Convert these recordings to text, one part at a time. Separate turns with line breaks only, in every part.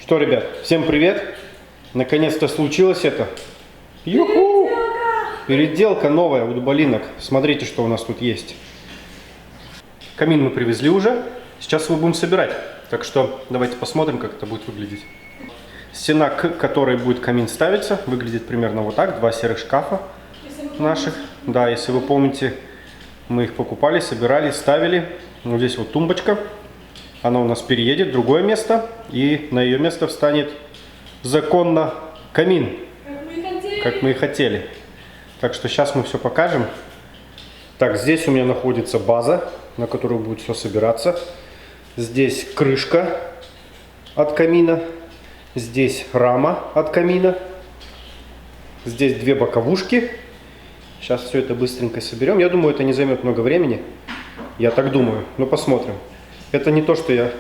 Что, ребят, всем привет! Наконец-то случилось это. Юху! Переделка новая у дуболинок. Смотрите, что у нас тут есть. Камин мы привезли уже. Сейчас его будем собирать. Так что давайте посмотрим, как это будет выглядеть. Стена, к которой будет камин ставиться, выглядит примерно вот так. Два серых шкафа наших. Да, если вы помните, мы их покупали, собирали, ставили. Вот здесь вот тумбочка. Она у нас переедет в другое место. И на ее место встанет законно камин. Как мы и хотели. Так что сейчас мы все покажем. Так, здесь у меня находится база, на которую будет все собираться. Здесь крышка от камина. Здесь рама от камина. Здесь две боковушки. Сейчас все это быстренько соберем. Я думаю, это не займет много времени. Я так думаю. Но посмотрим. Это не то, что я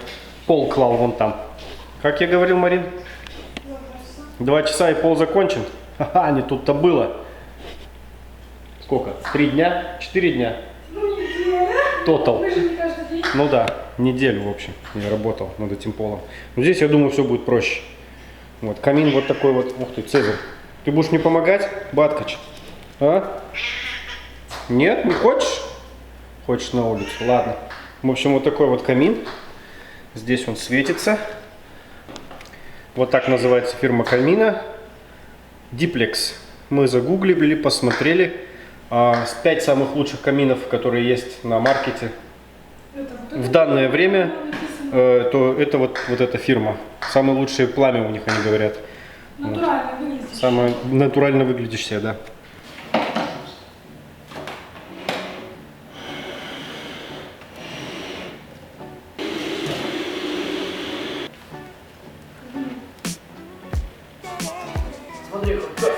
пол клал вон там. Как я говорил, Марин? 2 часа и пол закончен. Ха-ха, не тут-то было. Сколько? 3 дня? 4 дня?
Ну, неделя.
Тотал.
Мы же не каждый день.
Ну да, неделю, в общем, я работал над этим полом. Но здесь, я думаю, все будет проще. Вот, камин вот такой вот. Ух ты, Цезарь. Ты будешь мне помогать, Баткач? А? Нет, не хочешь? Хочешь на улицу? Ладно. В общем, вот такой вот камин. Здесь он светится. Вот так называется фирма камина. Diplex. Мы загуглили, посмотрели. 5 самых лучших каминов, которые есть на маркете в данное время, то это вот эта фирма. Самые лучшие пламя у них, они говорят.
Натурально выглядит.
Самое натурально выглядящее, да. Смотри, как.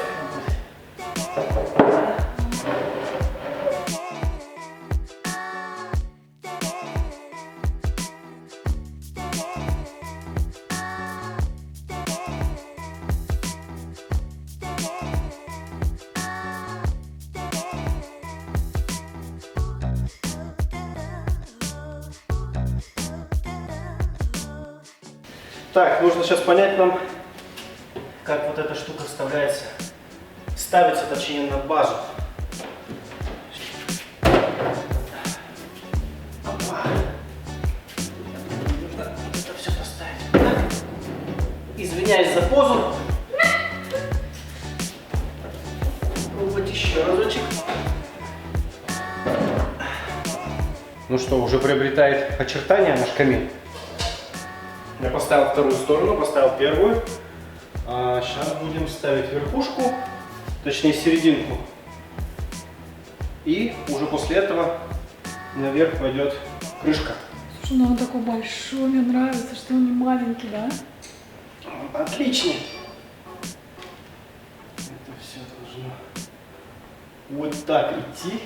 Так, нужно сейчас понять нам, как вот эта штука вставляется, ставится, точнее, на базу. Опа. Нужно это все поставить. Так. Извиняюсь за позу. Пробовать еще разочек. Ну что, уже приобретает очертания наш камин. Я поставил вторую сторону, поставил первую. Сейчас будем ставить верхушку, точнее серединку. И уже после этого наверх пойдет крышка.
Слушай, ну он такой большой, мне нравится, что он не маленький, да?
Отлично. Это все должно вот так идти.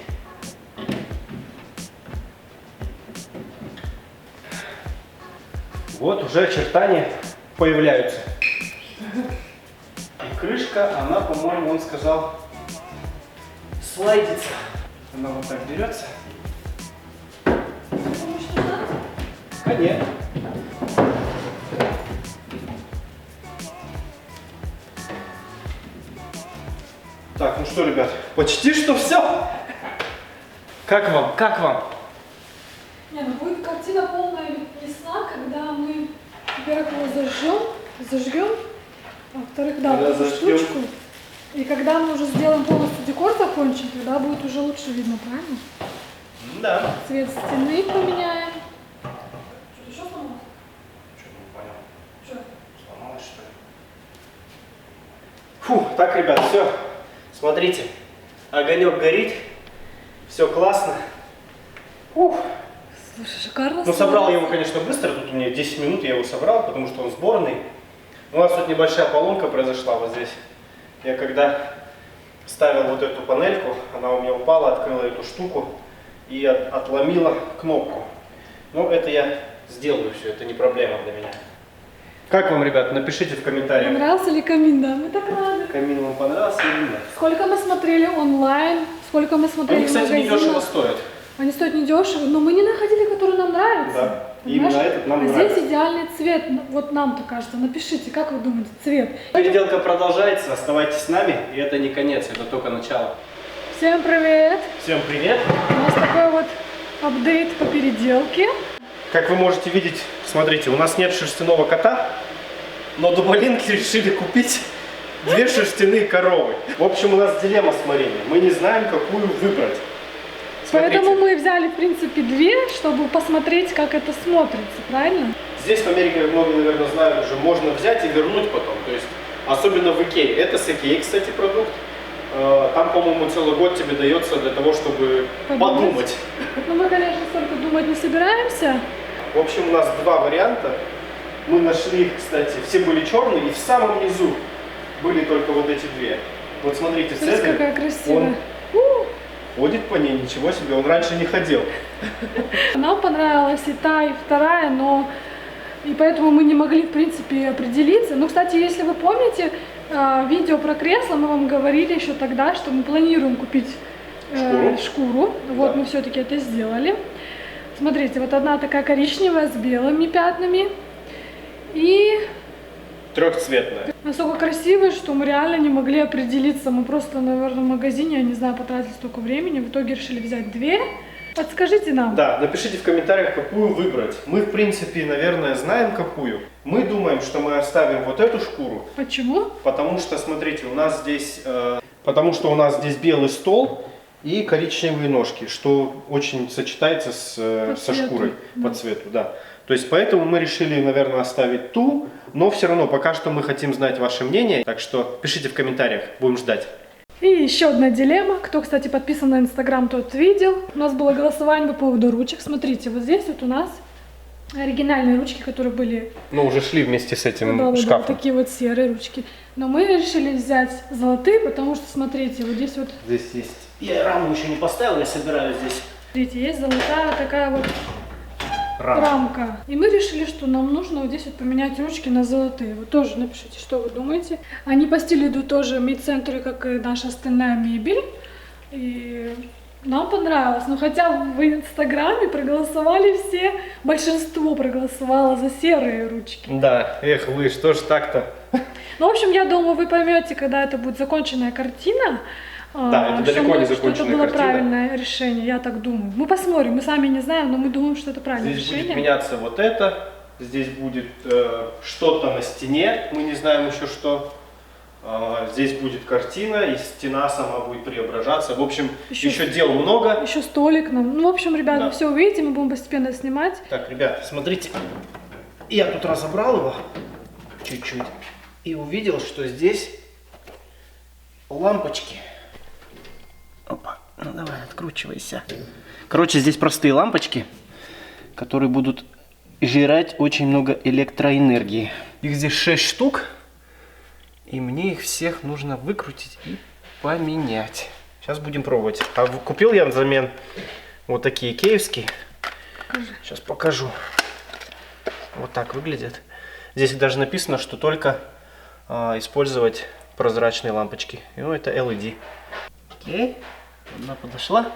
Вот уже очертания появляются. И крышка, она, по-моему, он сказал, слайдится. Она вот так берется.
Помощь нужна?
Конечно. Так, ну что, ребят, почти что все. Как вам? Как вам?
Не, ну будет картина полная ясна, когда мы, во-первых, его зажгем, а во-вторых, да,
Когда
вот эту
зажгем.
штучку. И когда мы уже сделаем полностью декор закончим, тогда будет уже лучше видно, правильно?
Да.
Цвет стены поменяем. Что-то еще сломалось?
Что-то не понял.
Что?
Сломалось, что ли? Фу, так, ребят, все. Смотрите, огонек горит, все классно. Ух.
Слушай, шикарно.
Ну, собрал я его, конечно, быстро, тут у меня 10 минут я его собрал, потому что он сборный. У нас тут небольшая поломка произошла вот здесь. Я когда ставил вот эту панельку, она у меня упала, открыла эту штуку и отломила кнопку. Но это я сделаю все, это не проблема для меня. Как вам, ребят, напишите в комментариях.
Понравился ли камин, да? Мы так рады.
Камин вам понравился или нет?
Сколько мы смотрели онлайн, сколько мы смотрели
Они, кстати,
в магазинах.
недешево стоят.
Они стоят недешево, но мы не находили, который нам нравится.
Да. И именно этот нам нравится.
Здесь идеальный цвет, вот нам-то кажется. Напишите, как вы думаете, цвет.
Переделка продолжается, оставайтесь с нами, и это не конец, это только начало.
Всем привет!
Всем привет!
У нас такой вот апдейт по переделке.
Как вы можете видеть, смотрите, у нас нет шерстяного кота, но дуболинки решили купить 2 шерстяные коровы. В общем, у нас дилемма с Мариной, мы не знаем, какую выбрать. Смотрите.
Поэтому мы взяли, в принципе, 2, чтобы посмотреть, как это смотрится, правильно?
Здесь в Америке, как многие, наверное, знают, уже можно взять и вернуть потом. То есть, особенно в Икее. Это с Икеи, кстати, продукт. Там, по-моему, целый год тебе дается для того, чтобы подумать.
Ну, мы, конечно, столько думать не собираемся.
В общем, у нас 2 варианта. Мы нашли их, кстати, все были черные, и в самом низу были только вот эти 2. Вот смотрите,
Смотрите,
Цезарь,
какая красивая.
он ходит по ней, ничего себе, он раньше не ходил.
Нам понравилась и та, и вторая, но и поэтому мы не могли, в принципе, определиться. Ну, кстати, если вы помните, видео про кресло, мы вам говорили еще тогда, что мы планируем купить шкуру. Вот
Да.
мы все-таки это сделали. Смотрите, вот одна такая коричневая с белыми пятнами. И
Трехцветная.
настолько красивая, что мы реально не могли определиться. Мы просто, наверное, в магазине, я не знаю, потратили столько времени. В итоге решили взять 2. Подскажите нам.
Да, напишите в комментариях, какую выбрать. Мы, в принципе, наверное, знаем, какую. Мы думаем, что мы оставим вот эту шкуру.
Почему?
Потому что, смотрите, у нас здесь, белый стол и коричневые ножки, что очень сочетается со шкурой по цвету, да. То есть поэтому мы решили, наверное, оставить ту, но все равно пока что мы хотим знать ваше мнение, так что пишите в комментариях, будем ждать.
И еще одна дилемма. Кто, кстати, подписан на Инстаграм, тот видел. У нас было голосование по поводу ручек. Смотрите, вот здесь вот у нас оригинальные ручки, которые были...
Ну, уже шли вместе с этим
да,
шкафом.
такие вот серые ручки. Но мы решили взять золотые, потому что, смотрите, вот здесь вот...
Здесь есть... Я раму еще не поставил, я собираю здесь.
Смотрите, есть золотая такая вот рамка. И мы решили, что нам нужно вот здесь вот поменять ручки на золотые. Вы тоже напишите, что вы думаете. Они по стилю идут тоже мид-центры, как и наша остальная мебель. И нам понравилось. Но хотя в Инстаграме проголосовали все, большинство проголосовало за серые ручки.
Да, эх вы, что ж так-то?
Ну, в общем, я думаю, вы поймете, когда это будет законченная картина.
Да, это далеко не законченная
что это было
картина.
правильное решение, я так думаю. Мы посмотрим, мы сами не знаем, но мы думаем, что это правильное
Здесь
решение.
будет меняться вот это, здесь будет что-то на стене, мы не знаем еще что. Здесь будет картина, и стена сама будет преображаться. В общем, еще дел много.
Еще столик нам. Ну, в общем, ребят,
Да.
вы все увидите, мы будем постепенно снимать.
Так, ребят, смотрите, я тут разобрал его чуть-чуть и увидел, что здесь лампочки. Опа, ну давай, откручивайся. Короче, здесь простые лампочки, которые будут жрать очень много электроэнергии. Их здесь 6 штук, и мне их всех нужно выкрутить и поменять. Сейчас будем пробовать. А купил я взамен вот такие икеевские.
Покажи.
Сейчас покажу. Вот так выглядят. Здесь даже написано, что только использовать прозрачные лампочки. Ну, это LED. Окей, одна подошла.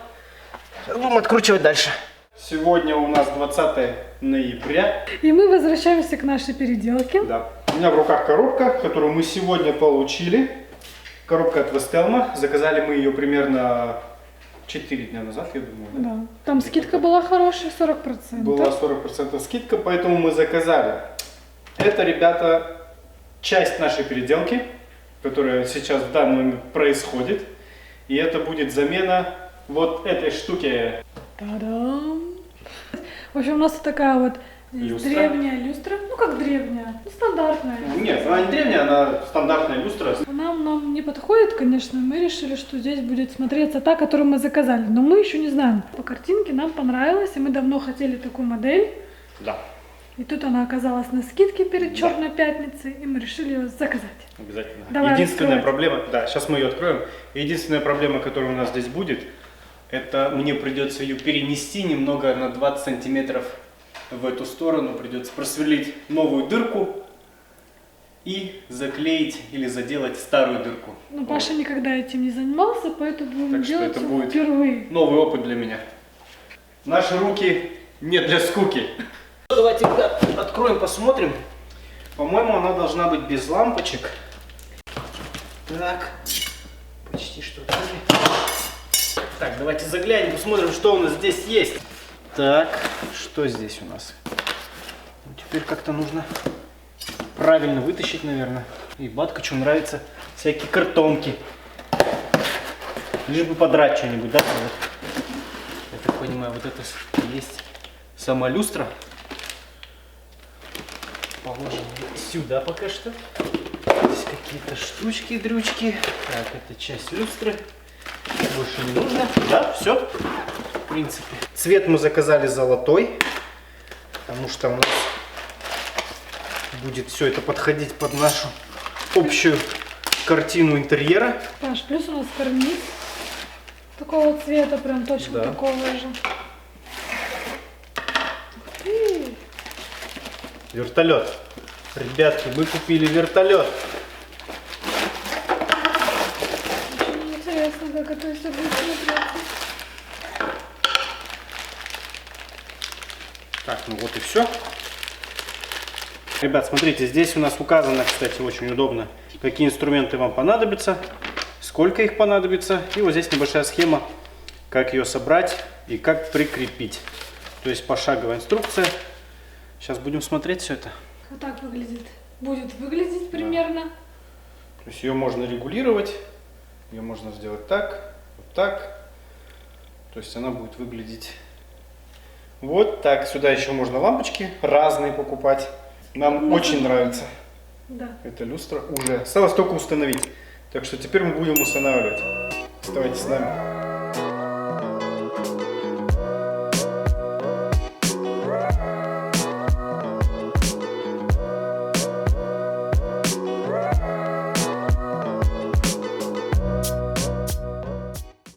Сейчас будем откручивать дальше. Сегодня у нас 20 ноября.
И мы возвращаемся к нашей переделке.
Да. У меня в руках коробка, которую мы сегодня получили. Коробка от Вестелма. Заказали мы ее примерно 4 дня назад, я думаю. Да?
Да. Там скидка была хорошая, 40%.
Была 40% скидка, поэтому мы заказали. Это, ребята, часть нашей переделки, которая сейчас в данный момент происходит. И это будет замена вот этой штуки.
Та-дам! В общем, у нас такая вот
Люстра.
древняя люстра. Ну, как древняя, ну, стандартная.
Нет, она не древняя, она стандартная люстра.
Нам не подходит, конечно. Мы решили, что здесь будет смотреться та, которую мы заказали. Но мы еще не знаем. По картинке нам понравилось, и мы давно хотели такую модель.
Да.
И тут она оказалась на скидке перед Черной пятницей, и мы решили ее заказать.
Обязательно.
Давай
Единственная
открывать.
проблема, да, сейчас мы ее откроем. Единственная проблема, которая у нас здесь будет, это мне придется ее перенести немного на 20 сантиметров в эту сторону. Придется просверлить новую дырку и заклеить или заделать старую дырку.
Ну, Паша никогда этим не занимался, поэтому будем
Так что
делать
это
всё
будет
впервые.
новый опыт для меня. Наши руки не для скуки. давайте откроем, посмотрим. По-моему, она должна быть без лампочек. Так, почти что открыли. Так, давайте заглянем, посмотрим, что у нас здесь есть. Так, что здесь у нас? Ну, теперь как-то нужно правильно вытащить, наверное. И Баткачу нравятся всякие картонки. Лишь бы подрать что-нибудь, да? Вот. Я так понимаю, вот это есть сама люстра. Положим сюда пока что. Здесь какие-то штучки, дрючки. Так, это часть люстры. Больше не нужно. Да, все. В принципе. Цвет мы заказали золотой, потому что у нас будет все это подходить под нашу общую картину интерьера.
Паш, плюс у нас карниз такого цвета, прям точно
Да.
такого же. Ух ты!
Вертолет. Ребятки, мы купили вертолет.
Очень интересно, как это все будет смотреться.
Так, ну вот и все. Ребят, смотрите, здесь у нас указано, кстати, очень удобно, какие инструменты вам понадобятся, сколько их понадобится. И вот здесь небольшая схема, как ее собрать и как прикрепить. То есть пошаговая инструкция. Сейчас будем смотреть все это.
Вот так выглядит. Будет выглядеть примерно.
То есть ее можно регулировать, ее можно сделать так, вот так. То есть она будет выглядеть вот так. Сюда еще можно лампочки разные покупать. Нам очень нравится
Да.
эта люстра уже. Осталось только установить. Так что теперь мы будем устанавливать. Оставайтесь с нами.